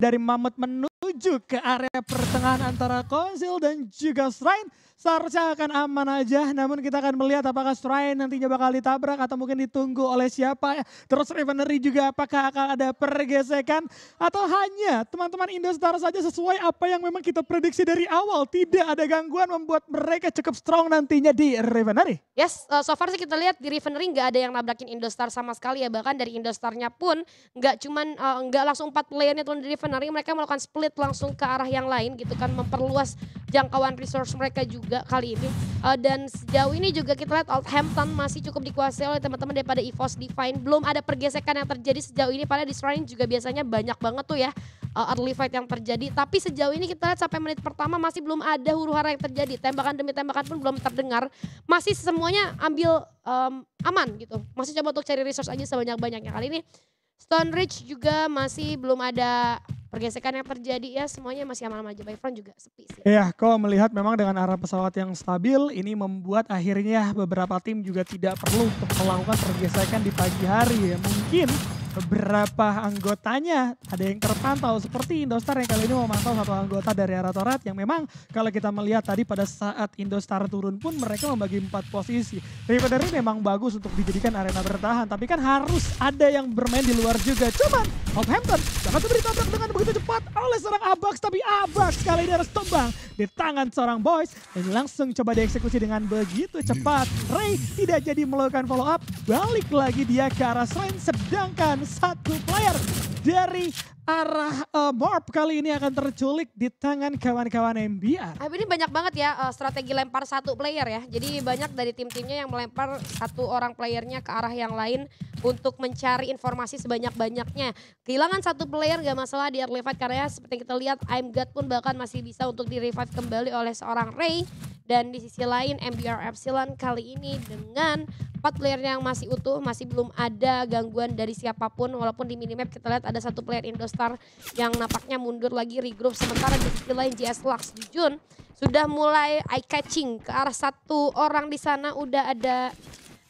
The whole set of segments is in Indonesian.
dari Mammoth menuju ke area pertengahan antara Konsil dan juga Shrine. Seharusnya akan aman aja, namun kita akan melihat apakah Shrine nantinya bakal ditabrak atau mungkin ditunggu oleh siapa. Terus Revenery juga apakah akan ada pergesekan atau hanya teman-teman Indostar saja sesuai apa yang memang kita prediksi dari awal. Tidak ada gangguan membuat mereka cukup strong nantinya di Revenery. Yes, so far sih kita lihat di Revenery nggak ada yang nabrakin Indostar sama sekali ya. Bahkan dari Indostarnya pun nggak langsung 4 playernya turun dari Revenery, mereka melakukan split langsung ke arah yang lain gitu kan, memperluas jangkauan resource mereka juga kali ini. Dan sejauh ini juga kita lihat Oldhampton masih cukup dikuasai oleh teman-teman daripada EVOS Divine. Belum ada pergesekan yang terjadi sejauh ini, padahal di Shrine juga biasanya banyak banget tuh ya early fight yang terjadi. Tapi sejauh ini kita lihat sampai menit pertama masih belum ada huru-hara yang terjadi. Tembakan demi tembakan pun belum terdengar. Masih semuanya ambil aman gitu. Masih coba untuk cari resource aja sebanyak-banyaknya. Kali ini Stone Ridge juga masih belum ada pergesekan yang terjadi ya, semuanya masih aman-aman aja. Bayfront juga sepi sih. Iya, kok melihat memang dengan arah pesawat yang stabil, ini membuat akhirnya beberapa tim juga tidak perlu untuk melakukan pergesekan di pagi hari ya. Mungkin beberapa anggotanya ada yang terpantau seperti Indostar yang kali ini memantau satu anggota dari arah Torat yang memang kalau kita melihat tadi pada saat Indostar turun pun mereka membagi 4 posisi. Revenery memang bagus untuk dijadikan arena bertahan, tapi kan harus ada yang bermain di luar juga. Cuman Oldhampton dapat ditabrak dengan begitu cepat oleh seorang Abax, tapi Abax kali ini harus tumbang di tangan seorang Boys dan langsung coba dieksekusi dengan begitu cepat. Ray tidak jadi melakukan follow up, balik lagi dia ke arah Shrine, sedangkan satu player dari arah Morp kali ini akan terculik di tangan kawan-kawan MBR. Ini banyak banget ya strategi lempar satu player ya. Jadi banyak dari tim-timnya yang melempar satu orang playernya ke arah yang lain untuk mencari informasi sebanyak-banyaknya. Kehilangan satu player gak masalah di early fight karena seperti kita lihat I'm God pun bahkan masih bisa untuk di revive kembali oleh seorang Ray. Dan di sisi lain MBR Epsilon kali ini dengan 4 player yang masih utuh, masih belum ada gangguan dari siapapun. Walaupun di minimap kita lihat ada satu player Indostar yang nampaknya mundur lagi regroup. Sementara di sisi lain GS Lux di Jun sudah mulai eye catching ke arah satu orang di sana. Udah ada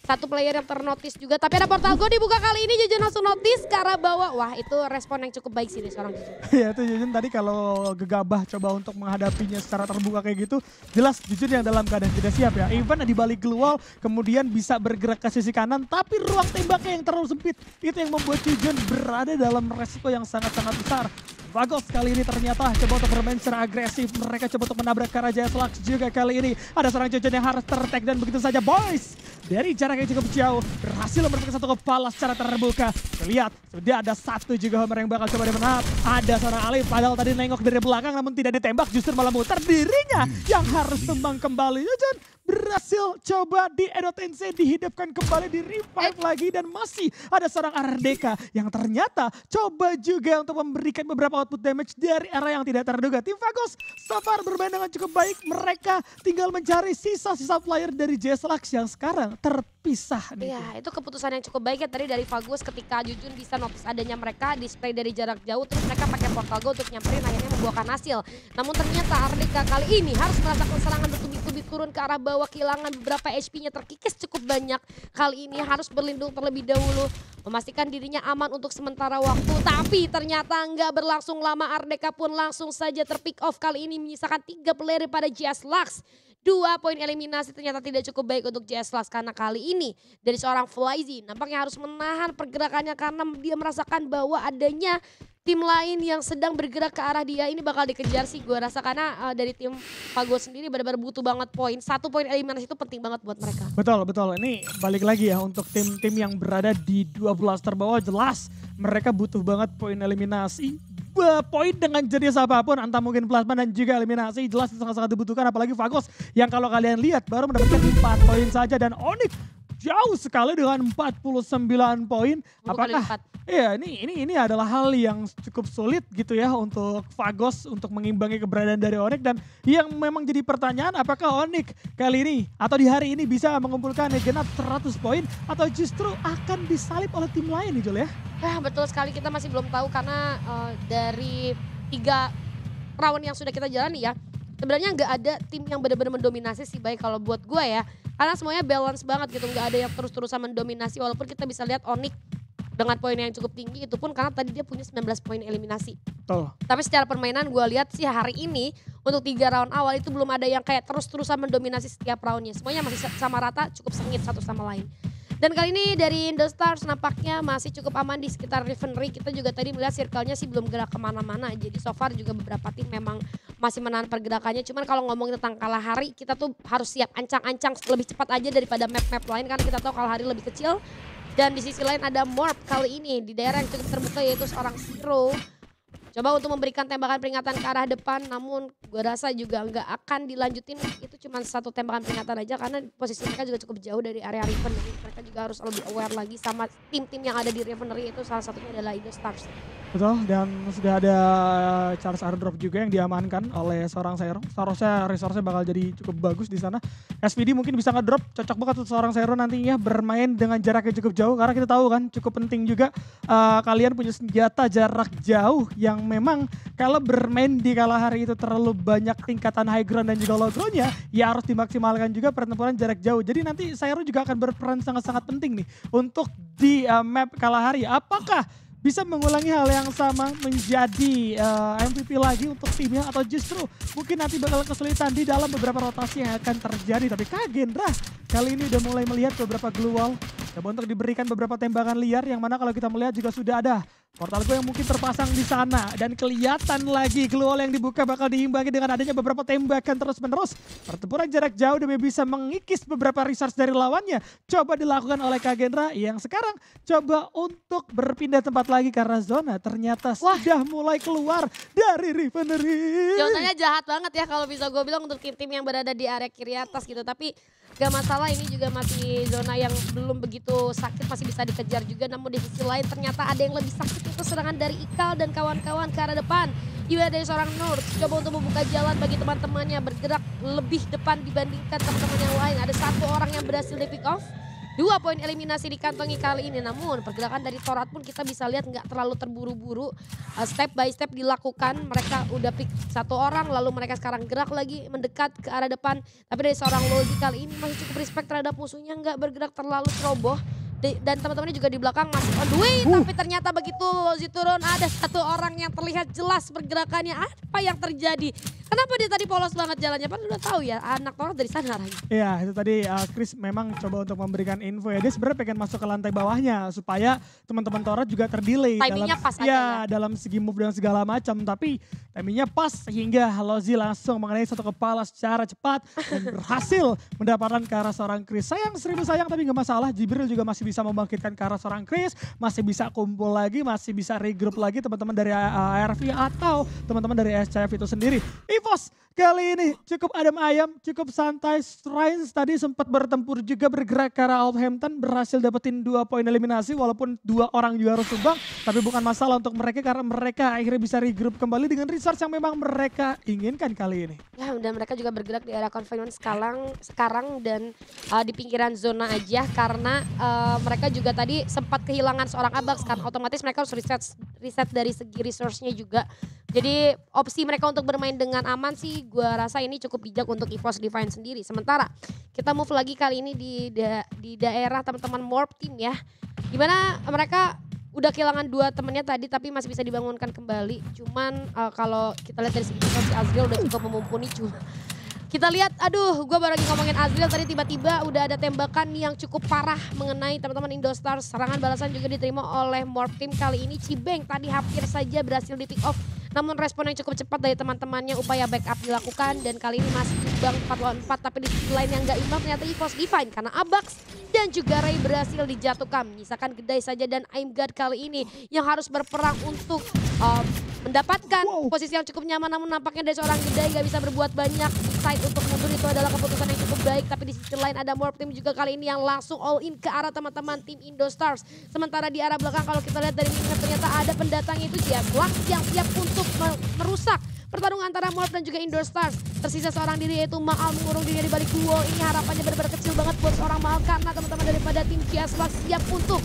satu player yang ternotis juga, tapi ada portal go dibuka kali ini. Jujun langsung notice ke arah bawah. Wah, itu respon yang cukup baik sih dari seorang Jujun. Iya, itu Jujun tadi kalau gegabah coba untuk menghadapinya secara terbuka kayak gitu, jelas Jujun yang dalam keadaan tidak siap ya. Even di balik wall kemudian bisa bergerak ke sisi kanan, tapi ruang tembaknya yang terlalu sempit. Itu yang membuat Jujun berada dalam resiko yang sangat-sangat besar. Vagos kali ini ternyata coba untuk bermain secara agresif. Mereka coba untuk menabrak Raja Lux juga kali ini. Ada seorang Jujun yang harus tertek dan begitu saja Boys. Dari jarak yang cukup jauh berhasil mendapatkan satu kepala secara terbuka. Lihat, sudah ada satu juga Homer yang bakal coba dimenat. Ada seorang Alif padahal tadi nengok dari belakang namun tidak ditembak, justru malah muter dirinya yang harus tumbang kembali. Jujun berhasil coba di Edotense dihidupkan kembali, di revive lagi dan masih ada seorang Ardeka yang ternyata coba juga untuk memberikan beberapa output damage dari arah yang tidak terduga. Tim Vagos so far bermain dengan cukup baik, mereka tinggal mencari sisa-sisa player dari JS Lux yang sekarang terpisah. Iya, itu keputusan yang cukup baik ya tadi dari Vagos ketika Jujun bisa notice adanya mereka display dari jarak jauh, terus mereka pakai portal go untuk nyamperin, akhirnya membuahkan hasil. Namun ternyata Ardeka kali ini harus merasakan serangan bertubi-tubi turun ke arah bawah, kehilangan beberapa HP-nya, terkikis cukup banyak. Kali ini harus berlindung terlebih dahulu, memastikan dirinya aman untuk sementara waktu. Tapi ternyata nggak berlangsung lama, Ardeka pun langsung saja terpick off kali ini menyisakan 3 player pada JS Lux. 2 poin eliminasi ternyata tidak cukup baik untuk JS Lux karena kali ini dari seorang Flyzy nampaknya harus menahan pergerakannya karena dia merasakan bahwa adanya tim lain yang sedang bergerak ke arah dia. Ini bakal dikejar sih gue rasa karena dari tim Vagos sendiri benar-benar butuh banget poin. 1 poin eliminasi itu penting banget buat mereka. Betul, betul. Ini balik lagi ya untuk tim-tim yang berada di 12 terbawah, jelas mereka butuh banget poin eliminasi. Poin dengan jenis apapun, entah mungkin plasma dan juga eliminasi, jelas sangat-sangat dibutuhkan. Apalagi Vagos yang kalau kalian lihat baru mendapatkan 4 poin saja dan Onyx jauh sekali dengan 49 poin. Apakah iya ini adalah hal yang cukup sulit gitu ya untuk Vagos untuk mengimbangi keberadaan dari Onyx, dan yang memang jadi pertanyaan apakah Onyx kali ini atau di hari ini bisa mengumpulkan genap 100 poin atau justru akan disalip oleh tim lain nih Jul ya? Betul sekali, kita masih belum tahu karena dari 3 round yang sudah kita jalani ya, sebenarnya nggak ada tim yang benar-benar mendominasi sih baik kalau buat gue ya. Karena semuanya balance banget gitu, nggak ada yang terus-terusan mendominasi walaupun kita bisa lihat Onyx dengan poin yang cukup tinggi itu pun karena tadi dia punya 19 poin eliminasi. Tuh. Tapi secara permainan gue lihat sih hari ini untuk 3 round awal itu belum ada yang kayak terus-terusan mendominasi setiap roundnya. Semuanya masih sama rata, cukup sengit satu sama lain. Dan kali ini dari Indostars nampaknya masih cukup aman di sekitar Refinery. Kita juga tadi melihat circle-nya sih belum gerak kemana-mana. Jadi so far juga beberapa tim memang masih menahan pergerakannya. Cuman kalau ngomongin tentang Kalahari kita tuh harus siap ancang-ancang lebih cepat aja daripada map-map lain. Karena kita tahu Kalahari lebih kecil. Dan di sisi lain ada Morp kali ini di daerah yang cukup terbuka yaitu seorang Zero. Coba untuk memberikan tembakan peringatan ke arah depan, namun gue rasa juga nggak akan dilanjutin. Itu cuma satu tembakan peringatan aja karena posisi mereka juga cukup jauh dari area Refinery. Mereka juga harus lebih aware lagi sama tim-tim yang ada di Refinery, itu salah satunya adalah Indostars. Betul, dan sudah ada Charles Airdrop juga yang diamankan oleh seorang Sero. Seharusnya resource-nya bakal jadi cukup bagus di sana. SVD mungkin bisa ngedrop, cocok banget untuk seorang Sero nantinya bermain dengan jarak yang cukup jauh. Karena kita tahu kan cukup penting juga kalian punya senjata jarak jauh yang memang kalau bermain di Kalahari itu terlalu banyak tingkatan high ground dan juga logonya, ya harus dimaksimalkan juga pertempuran jarak jauh. Jadi nanti Sero juga akan berperan sangat-sangat penting nih untuk di map Kalahari. Apakah bisa mengulangi hal yang sama menjadi MVP lagi untuk timnya atau justru mungkin nanti bakal kesulitan di dalam beberapa rotasi yang akan terjadi. Tapi Kagendra kali ini udah mulai melihat beberapa glue wall. Coba untuk diberikan beberapa tembakan liar yang mana kalau kita melihat juga sudah ada portal gue yang mungkin terpasang di sana. Dan kelihatan lagi glue wall yang dibuka bakal diimbangi dengan adanya beberapa tembakan terus-menerus. Pertempuran jarak jauh demi bisa mengikis beberapa resource dari lawannya. Coba dilakukan oleh Kagendra yang sekarang coba untuk berpindah tempat lagi karena zona ternyata sudah mulai keluar dari Refinery. Zonanya jahat banget ya kalau bisa gue bilang untuk tim-tim yang berada di area kiri atas gitu. Tapi gak masalah, ini juga masih zona yang belum begitu sakit, masih bisa dikejar juga. Namun di sisi lain ternyata ada yang lebih sakit, itu serangan dari Ikal dan kawan-kawan ke arah depan. Juga dari seorang Nur, coba untuk membuka jalan bagi teman-temannya bergerak lebih depan dibandingkan teman-teman yang lain. Ada satu orang yang berhasil di pick off. 2 poin eliminasi dikantongi kali ini, namun pergerakan dari Torat pun kita bisa lihat nggak terlalu terburu-buru. Step by step dilakukan, mereka udah pick satu orang lalu mereka sekarang gerak lagi mendekat ke arah depan. Tapi dari seorang Lozi kali ini masih cukup respect terhadap musuhnya, nggak bergerak terlalu ceroboh. Dan teman-temannya juga di belakang masih on the way. Tapi ternyata begitu Lozi turun ada satu orang yang terlihat jelas pergerakannya. Apa yang terjadi? Kenapa dia tadi polos banget jalannya? Padahal udah tahu ya anak Torat dari sana arahnya. Iya itu tadi Chris memang coba untuk memberikan info ya. Dia sebenarnya pengen masuk ke lantai bawahnya supaya teman-teman Torat juga terdelay. Timingnya pas aja ya. Dalam segi move dan segala macam. Tapi timingnya pas sehingga Lozi langsung mengenai satu kepala secara cepat. Dan berhasil mendapatkan ke arah seorang Chris. Sayang 1000 sayang tapi gak masalah. Jibril juga masih bisa membangkitkan ke arah seorang Chris. Masih bisa kumpul lagi, masih bisa regroup lagi teman-teman dari ARV atau teman-teman dari SCF itu sendiri. EVOS kali ini cukup adem ayam, cukup santai. Shrines tadi sempat bertempur juga bergerak ke arah Outhampton, berhasil dapetin 2 poin eliminasi walaupun 2 orang juga harus tumbang. Tapi bukan masalah untuk mereka karena mereka akhirnya bisa regroup kembali dengan resource yang memang mereka inginkan kali ini. Ya, dan mereka juga bergerak di area confinement sekarang dan di pinggiran zona aja karena mereka juga tadi sempat kehilangan seorang Abax kan, otomatis mereka harus reset dari segi resource-nya juga. Jadi opsi mereka untuk bermain dengan aman sih gue rasa ini cukup bijak untuk EVOS Divine sendiri. Sementara kita move lagi kali ini di daerah teman-teman Morp Team ya. Dimana mereka udah kehilangan 2 temennya tadi tapi masih bisa dibangunkan kembali. Cuman kalau kita lihat dari segi si Azriel udah cukup mumpuni cuma. Kita lihat, aduh gue baru lagi ngomongin Azriel tadi tiba-tiba udah ada tembakan yang cukup parah mengenai teman-teman Indostars. Serangan balasan juga diterima oleh Morp Team kali ini. Cibeng tadi hampir saja berhasil di pick off. Namun respon yang cukup cepat dari teman-temannya, upaya backup dilakukan dan kali ini masih imbang 4 lawan 4. Tapi di sisi lain yang gak imbang ternyata EVOS Divine karena Abax dan juga Ray berhasil dijatuhkan. Menyisakan Gedai saja dan Aimgad kali ini yang harus berperang untuk mendapatkan posisi yang cukup nyaman. Namun nampaknya dari seorang Gedai gak bisa berbuat banyak. Side untuk mundur itu adalah keputusan yang cukup baik. Tapi di sisi lain ada Morp Team juga kali ini yang langsung all in ke arah teman-teman tim Indostars. Sementara di arah belakang kalau kita lihat dari minimap ternyata ada pendatang itu Jaslah yang siap untuk merusak pertarungan antara Morp dan juga Indostars. Tersisa seorang diri yaitu Maal mengurung diri di balik wall. Ini harapannya benar-benar kecil banget buat seorang Maal karena teman-teman daripada tim Jaslah siap untuk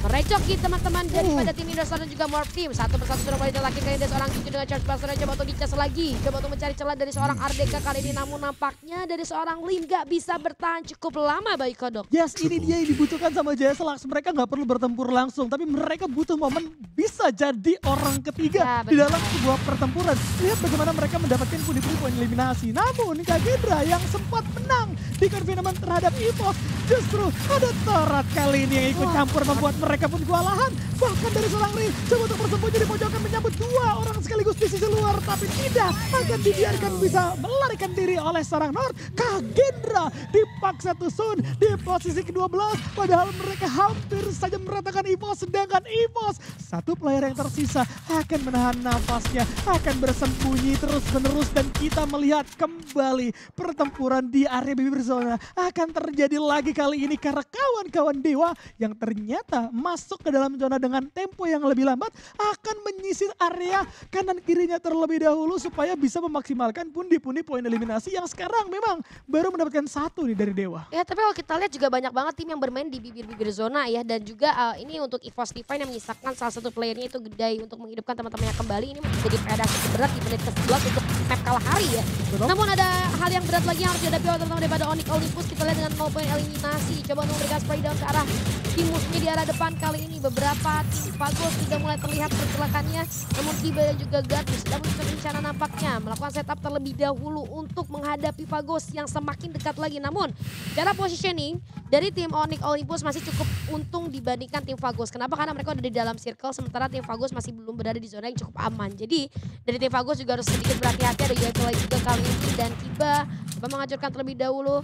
merecoki teman-teman daripada tim Indostar dan juga Morph Team. Satu persatu sudah mulai dilakukan dari seorang Jujun dengan charge blaster, coba untuk dicas lagi. Coba untuk mencari celah dari seorang Ardeka kali ini, namun nampaknya dari seorang Lim gak bisa bertahan cukup lama Bayi Kodok. Yes, ini dia yang dibutuhkan sama JSLux. Mereka nggak perlu bertempur langsung, tapi mereka butuh momen bisa jadi orang ketiga Ya, di dalam sebuah pertempuran. Lihat bagaimana mereka mendapatkan pundi-pundi poin eliminasi. Namun Kagendra yang sempat menang di confinement terhadap EVOS, justru ada Torat kali ini yang ikut campur membuat mereka pun kewalahan. Bahkan dari seorang Rin coba untuk bersembunyi di pojokan menyambut dua orang sekaligus di sisi luar, tapi tidak akan dibiarkan bisa melarikan diri oleh seorang Nord. Kagendra dipaksa tusun di posisi ke-12, padahal mereka hampir saja meratakan EVOS, sedangkan EVOS satu player yang tersisa akan menahan nafasnya, akan bersembunyi terus-menerus, dan kita melihat kembali pertempuran di area bibir zona akan terjadi lagi kali ini karena kawan-kawan Dewa yang ternyata masuk ke dalam zona dengan tempo yang lebih lambat akan menyisir area kanan kirinya terlebih dahulu supaya bisa memaksimalkan pundi-pundi poin eliminasi yang sekarang memang baru mendapatkan satu nih dari Dewa. Ya, tapi kalau kita lihat juga banyak banget tim yang bermain di bibir-bibir zona ya, dan juga ini untuk EVOS Divine yang menyisakan salah satu playernya itu Gedai untuk menghidupkan teman-temannya kembali. Ini menjadi pedang berat di menit ke-11 untuk map kalah hari ya. Betul. Namun ada hal yang berat lagi yang harus dihadapi oleh teman-teman daripada Onyx Olympus. Kita lihat dengan 0 poin eliminasi, coba untuk memberikan spray down ke arah tim musuhnya di arah depan. Kali ini beberapa tim Fagos sudah mulai terlihat pergerakannya, namun Kiba dan juga Gadus sudah menyusun rencana nampaknya melakukan setup terlebih dahulu untuk menghadapi Fagos yang semakin dekat lagi. Namun cara positioning dari tim Onyx Olympus masih cukup untung dibandingkan tim Fagos. Kenapa? Karena mereka udah di dalam circle, sementara tim Fagos masih belum berada di zona yang cukup aman. Jadi dari tim Fagos juga harus sedikit berhati-hati, ada UAV lagi juga kali ini, dan Kiba coba menghancurkan terlebih dahulu.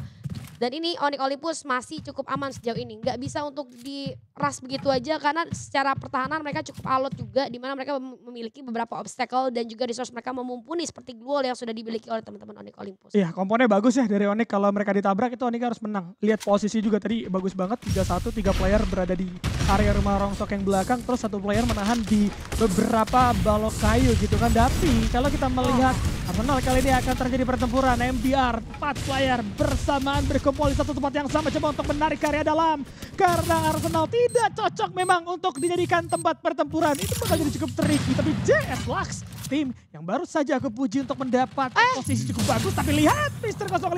Dan ini Onyx Olympus masih cukup aman sejauh ini. Nggak bisa untuk diras begitu aja karena secara pertahanan mereka cukup alot juga. Dimana mereka memiliki beberapa obstacle dan juga resource mereka memumpuni seperti Glue yang sudah dimiliki oleh teman-teman Onyx Olympus. Iya, komponnya bagus ya dari Onyx. Kalau mereka ditabrak itu Onyx harus menang. Lihat posisi juga tadi bagus banget. 3-1, 3 player berada di area rumah rongsok yang belakang. Terus satu player menahan di beberapa balok kayu gitu kan. Tapi kalau kita melihat Arsenal kali ini akan terjadi pertempuran. MBR 4 player bersamaan berkumpul di satu tempat yang sama, coba untuk menarik area dalam. Karena Arsenal tidak cocok memang untuk dijadikan tempat pertempuran. Itu bakal jadi cukup tricky. Tapi JSLux, tim yang baru saja aku puji untuk mendapat posisi cukup bagus. Tapi lihat Mister 05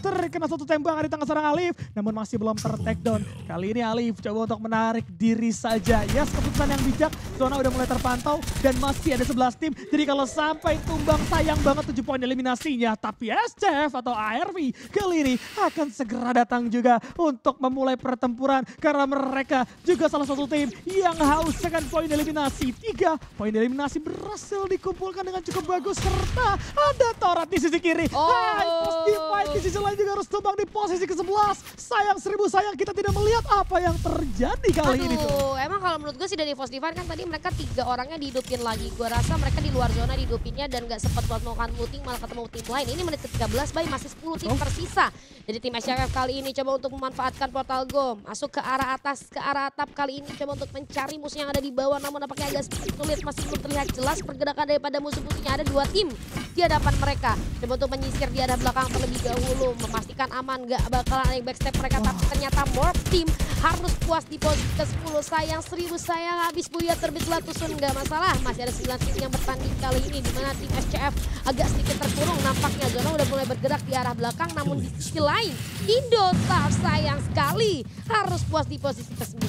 terkena satu tembakan di tangan seorang Alif, namun masih belum ter-takedown. Kali ini Alif coba untuk menarik diri saja. Yes, keputusan yang bijak. Zona udah mulai terpantau dan masih ada 11 tim. Jadi kalau sampai tumbang sayang banget 7 poin eliminasinya. Tapi SCF atau ARV kali ini akan segera datang juga untuk memulai pertempuran. Karena mereka juga salah satu tim yang haus dengan poin eliminasi. 3 poin eliminasi berhasil dikumpulkan dengan cukup bagus. Serta ada Torat di sisi kiri. Terus Divine di sisi lain juga harus tumbang di posisi ke-11. Sayang 1000 sayang kita tidak melihat apa yang terjadi kali ini tuh. Emang kalau menurut gue sih dari EVOS Divine kan tadi mereka 3 orangnya dihidupin lagi. Gue rasa mereka di luar zona dihidupinnya dan gak sempat buat melakukan looting, malah ketemu tim lain. Ini menit ke-13 Bay, masih 10 tim tersisa. Jadi tim SCF kali ini coba untuk memanfaatkan portal Gom. Masuk ke arah atas, ke arah atap kali ini coba untuk mencari musuh yang ada di bawah. Namun nampaknya agak sulit, masih belum terlihat jelas pergerakan daripada musuh-musuhnya. Ada 2 tim di hadapan mereka. Coba untuk menyisir di arah belakang terlebih dahulu. Memastikan aman, gak bakalan ada backstep mereka. Tapi ternyata Morph Team harus puas di posisi ke-10. Sayang 1000 sayang, habis Buya terbitlah tusun, gak masalah. Masih ada 9 tim yang bertanding kali ini, dimana tim SCF agak sedikit terkurung. Nampaknya zona udah mulai bergerak di arah belakang, namun di sisi lain Indostar sayang sekali harus puas di posisi ke-9.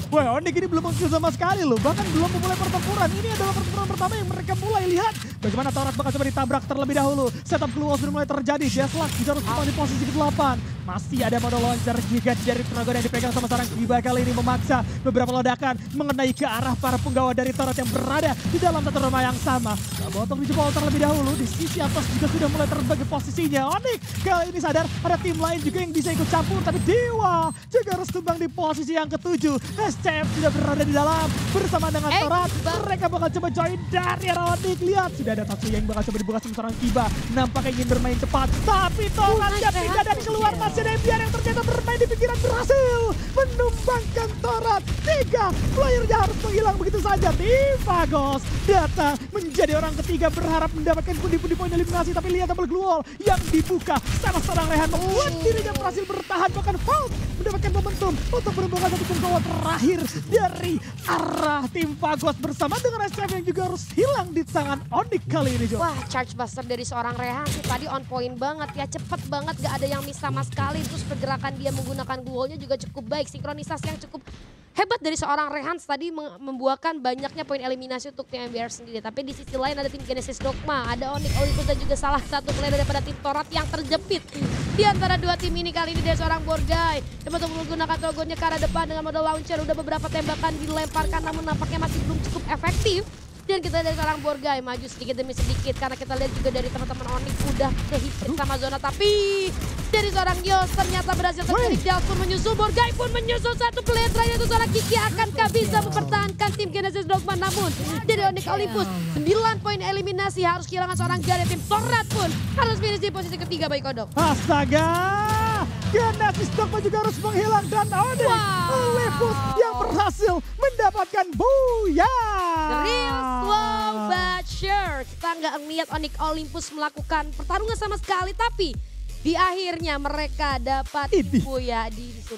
Wah, Onyx ini belum muncul sama sekali loh, bahkan belum memulai pertempuran. Ini adalah pertempuran pertama yang mereka mulai. Lihat bagaimana Torat bakal coba ditabrak terlebih dahulu. Setup Glue sudah mulai terjadi. JSLux juga harus di posisi ke-8. Masih ada mono launcher juga dari Dragon yang dipegang sama seorang Kiba. Kali ini memaksa beberapa ledakan mengenai ke arah para penggawa dari Torat yang berada di dalam satu rumah yang sama. Untuk dijebol terlebih dahulu, di sisi atas juga sudah mulai terbagi posisinya. Onyx kali ini sadar ada tim lain juga yang bisa ikut campur, tapi Dewa juga harus tumbang di posisi yang ke-7. SCF sudah berada di dalam bersama dengan Torat. Mereka bakal coba join dari arah Onyx. Lihat sudah ada Tatsuya yang bakal coba dibuka sama seorang Kiba. Nampaknya ingin bermain cepat, tapi Torat tidak dari keluar. Masih ada MBR yang ternyata bermain di pikiran, berhasil menumbangkan Torat. 3 playernya harus menghilang begitu saja. Tim Fagos datang menjadi orang ketiga, berharap mendapatkan pundi-pundi poin eliminasi. Tapi lihat double glue wall yang dibuka sama seorang Rehan membuat dirinya berhasil bertahan, bahkan Fault mendapatkan momentum untuk menemukan satu penggawa terakhir dari arah tim Fagos bersama dengan SCM yang juga harus hilang di tangan Onyx kali ini, Jo. Wah, charge buster dari seorang Rehan sih tadi on point banget ya, cepet banget, gak ada yang miss sama sekali. Terus pergerakan dia menggunakan glownya juga cukup baik, sinkronisasi yang cukup hebat dari seorang Rehan tadi membuahkan banyaknya poin eliminasi untuk tim MBR sendiri. Tapi di sisi lain ada tim Genesis Dogma, ada Onyx Olympus dan juga salah satu player daripada tim Torat yang terjepit di antara dua tim ini kali ini dari seorang Borgai. Dan untuk menggunakan trogonnya ke arah depan dengan mode launcher, udah beberapa tembakan dilemparkan namun nampaknya masih belum cukup efektif. Dan kita dari seorang Borgai maju sedikit demi sedikit karena kita lihat juga dari teman-teman Onyx udah kehit sama zona, tapi dari seorang Yos ternyata berhasil terjadi. Dells pun menyusul, Borgai pun menyusul, satu player terakhir itu seorang Kiki. Akankah bisa mempertahankan tim Genesis Dogma? Namun dari Onyx Olympus 9 poin eliminasi, harus kehilangan seorang Garen. Tim Torat pun harus finish di posisi ketiga, Baik Kodok. Astaga, Genesis Dogma juga harus menghilang dan Onyx Olympus yang berhasil mendapatkan booyah. Real slow but sure. Kita nggak ngeliat Onyx Olympus melakukan pertarungan sama sekali, tapi di akhirnya mereka dapat booyah di